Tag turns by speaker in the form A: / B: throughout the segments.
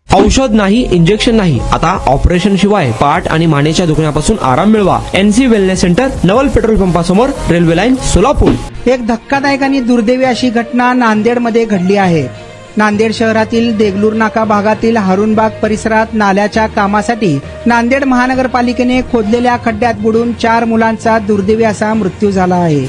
A: औषध नाही, इंजेक्शन नाही, आता ऑपरेशन शिवाय पाठ आणि मानेच्या दुखण्यापासून आराम मिळवा. NC वेलनेस सेंटर, नवल पेट्रोल पंपासमोर, रेल्वे लाईन, सोलापूर.
B: एक धक्कादायक आणि दुर्दैवी अशी घटना नांदेडमध्ये घडली आहे. नांदेड शहरातील देगलूर नाका भागातील हारुनबाग परिसरात नाल्याच्या कामासाठी नांदेड महानगरपालिकेने खोदलेल्या खड्ड्यात बुडून 4 मुलांचा दुर्दैवी असा मृत्यू झाला आहे.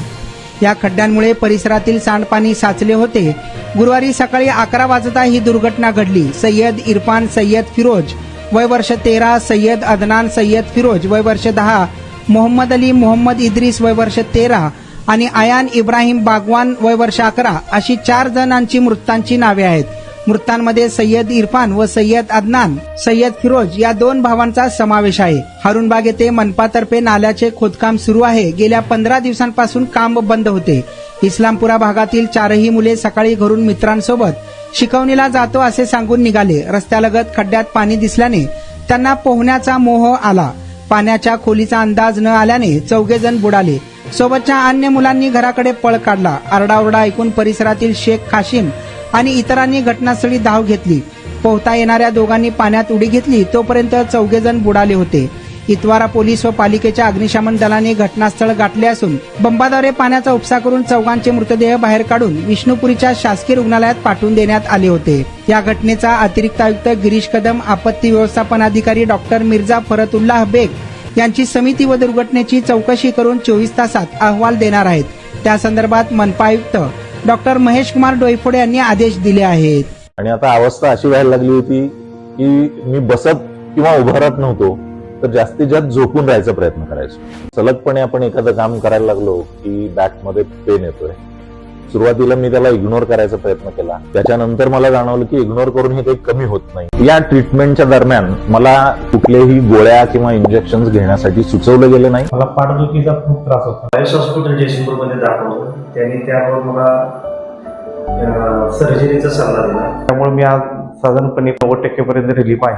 B: या खड्ड्यांमुळे परिसरातील सांडपाणी साचले होते. गुरुवारी सकाळी 11 वाजता ही दुर्घटना घडली. सय्यद इरफान सय्यद फिरोज वय वर्ष 13, सय्यद अदनान सय्यद फिरोज वय वर्ष 10, मोहम्मद अली मोहम्मद इद्रिस वय वर्ष 13 आणि आयान इब्राहिम बागवान वय वर्ष 11 अशी 4 जणांची मृतांची नावे आहेत. मृतांमध्ये सय्यद इरफान व सय्यद अदनान सय्यद फिरोज या 2 भावांचा समावेश आहे. हारुनबाग येथे मनपातर्फे नाल्याचे खोदकाम सुरू आहे. गेल्या 15 दिवसांपासून काम बंद होते. इस्लामपुरा भागातील 4ही मुले सकाळी घरून मित्रांसोबत शिकवणीला जातो असे सांगून निघाले. रस्त्यालगत खड्ड्यात पाणी दिसल्याने त्यांना पोहण्याचा मोह आला. पाण्याच्या खोलीचा अंदाज न आल्याने 4घे जण बुडाले. सोबतच्या अन्य मुलांनी घराकडे पळ काढला. आरडाओरडा ऐकून परिसरातील शेख काशिम आणि इतरांनी घटनास्थळी धाव घेतली. पोहता येणाऱ्या दोघांनी पाण्यात उडी घेतली. तोपर्यंत 4घे जण बुडाले होते. इतवारा पोलीस व पालिकेच्या अग्निशमन दलाने घटनास्थळ गाठले असून बंबाद्वारे पाण्याचा उपसा करून 4घांचे मृतदेह बाहेर काढून विष्णुपुरीच्या शासकीय रुग्णालयात पाठवून देण्यात आले होते. या घटनेचा अतिरिक्त आयुक्त गिरीश कदम, आपत्ती व्यवस्थापन अधिकारी डॉक्टर मिर्झा फरतुल्लाह बेग यांची समिती व दुर्घटनेची चौकशी करून 24 तासात अहवाल देणार आहेत. त्या संदर्भात मनपा आयुक्त डॉक्टर महेश कुमार डोईफोडे यांनी आदेश दिले आहेत.
C: आणि आता अवस्था अशी व्हायला लागली होती की मी बसत किंवा उभं राहत नव्हतो, तर जास्तीत जास्त झोपून राहायचा प्रयत्न करायचो. सलगपणे आपण एखादं काम करायला लागलो की बॅकमध्ये पेन येतोय. सुरुवातीला मी त्याला इग्नोर करायचा प्रयत्न केला. त्याच्यानंतर मला जाणवलं की इग्नोर करून हे काही कमी होत नाही. या ट्रीटमेंटच्या दरम्यान मला कुठल्याही गोळ्या किंवा इंजेक्शन घेण्यासाठी सुचवलं गेलं नाही.
D: मला पाठदुखीचा खूप त्रास होता.
E: आयुष हॉस्पिटल जयसिंगपूरमध्ये दाखवलं. त्यांनी त्यावर मला सर्जरीचा सल्ला दिला.
D: त्यामुळे मी आज साधारणपणे 90% पर्यंत रिलीफ आहे.